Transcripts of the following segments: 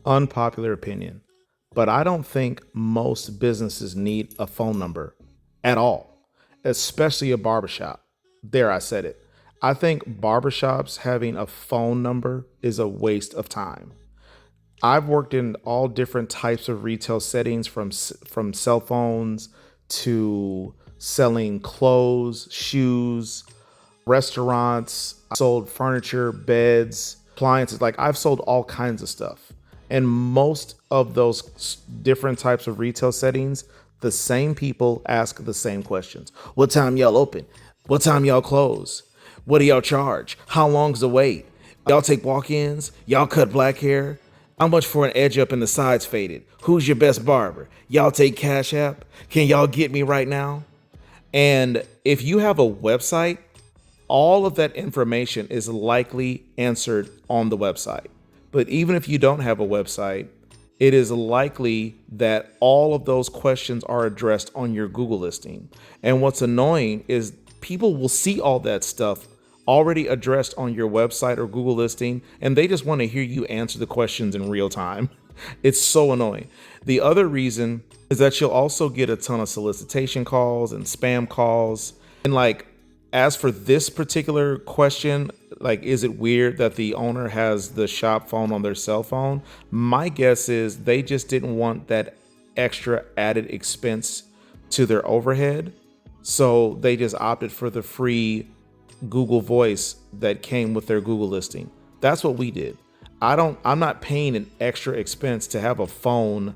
Unpopular opinion, but I don't think most businesses need a phone number at all, especially a barbershop. There, I said it. I think barbershops having a phone number is a waste of time. I've worked in all different types of retail settings, from cell phones to selling clothes, shoes, restaurants. I sold furniture, beds, appliances. Like, I've sold all kinds of stuff. And most of those different types of retail settings, the same people ask the same questions. What time y'all open? What time y'all close? What do y'all charge? How long's the wait? Y'all take walk-ins? Y'all cut black hair? How much for an edge up and the sides faded? Who's your best barber? Y'all take Cash App? Can y'all get me right now? And if you have a website, all of that information is likely answered on the website. But even if you don't have a website, it is likely that all of those questions are addressed on your Google listing. And what's annoying is people will see all that stuff already addressed on your website or Google listing, and they just want to hear you answer the questions in real time. It's so annoying. The other reason is that you'll also get a ton of solicitation calls and spam calls. And like, as for this particular question, like, is it weird that the owner has the shop phone on their cell phone? My guess is they just didn't want that extra added expense to their overhead. So they just opted for the free Google Voice that came with their Google listing. That's what we did. I'm not paying an extra expense to have a phone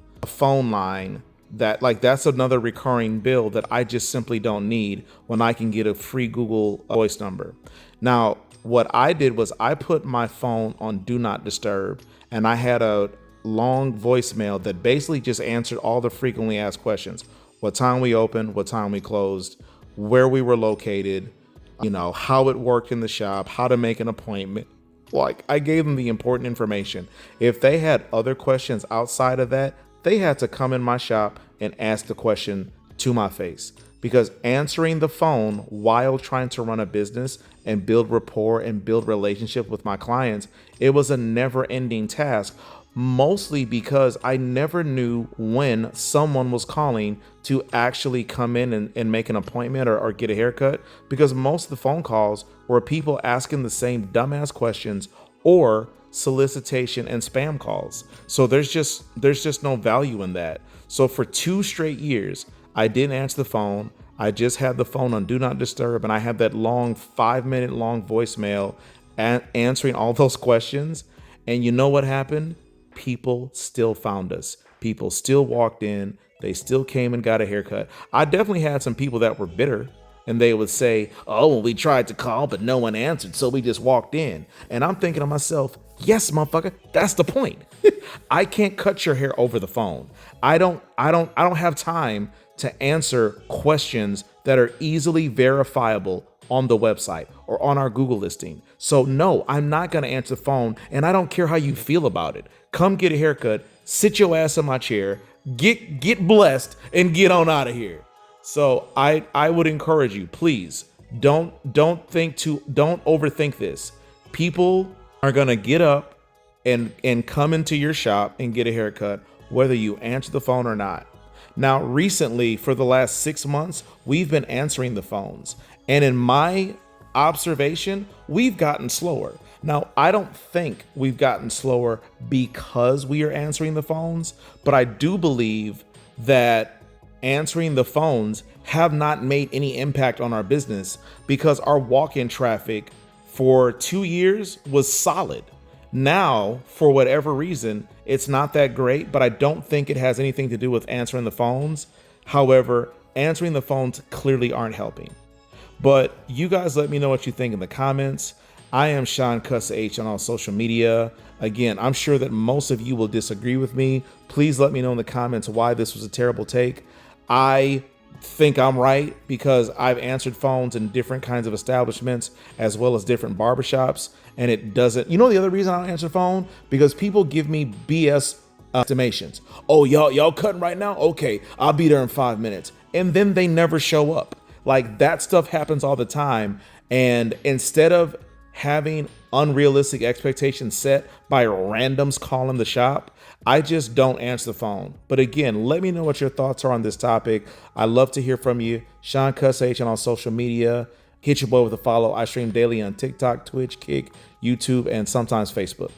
line that's another recurring bill that I just simply don't need when I can get a free Google Voice number. Now, what I did was I put my phone on Do Not Disturb, and I had a long voicemail that basically just answered all the frequently asked questions. What time we opened, what time we closed, where we were located, how it worked in the shop, how to make an appointment. Like, I gave them the important information. If they had other questions outside of that, they had to come in my shop and ask the question to my face, because answering the phone while trying to run a business and build rapport and build relationship with my clients, it was a never ending task, mostly because I never knew when someone was calling to actually come in and make an appointment or get a haircut, because most of the phone calls were people asking the same dumbass questions or solicitation and spam calls. So there's just no value in that. So for 2 straight years, I didn't answer the phone. I just had the phone on Do Not Disturb, and I had that long 5-minute long voicemail answering all those questions. And you know what happened? People still found us. People still walked in. They still came and got a haircut. I definitely had some people that were bitter, and they would say, oh, well, we tried to call, but no one answered, so we just walked in. And I'm thinking to myself, yes, motherfucker, that's the point. I can't cut your hair over the phone. I don't have time to answer questions that are easily verifiable on the website or on our Google listing. So no, I'm not going to answer the phone, and I don't care how you feel about it. Come get a haircut, sit your ass in my chair, get blessed, and get on out of here. So I would encourage you, please don't overthink this. People are going to get up and come into your shop and get a haircut, whether you answer the phone or not. Now, recently, for the last 6 months, we've been answering the phones. And in my observation, we've gotten slower. Now, I don't think we've gotten slower because we are answering the phones, but I do believe that answering the phones have not made any impact on our business, because our walk-in traffic for 2 years was solid. Now, for whatever reason, it's not that great, but I don't think it has anything to do with answering the phones. However, answering the phones clearly aren't helping. But you guys let me know what you think in the comments. I am Sean Cussa H on all social media. Again, I'm sure that most of you will disagree with me. Please let me know in the comments why this was a terrible take. I think I'm right because I've answered phones in different kinds of establishments as well as different barbershops, and it doesn't. You know the other reason I don't answer phone? Because people give me BS estimations. Oh, y'all cutting right now? Okay, I'll be there in 5 minutes. And then they never show up. Like, that stuff happens all the time. And instead of having unrealistic expectations set by randoms calling the shop, I just don't answer the phone. But again, let me know what your thoughts are on this topic. I love to hear from you. Sean Cuss Agent on social media. Hit your boy with a follow. I stream daily on TikTok, Twitch, Kick, YouTube, and sometimes Facebook.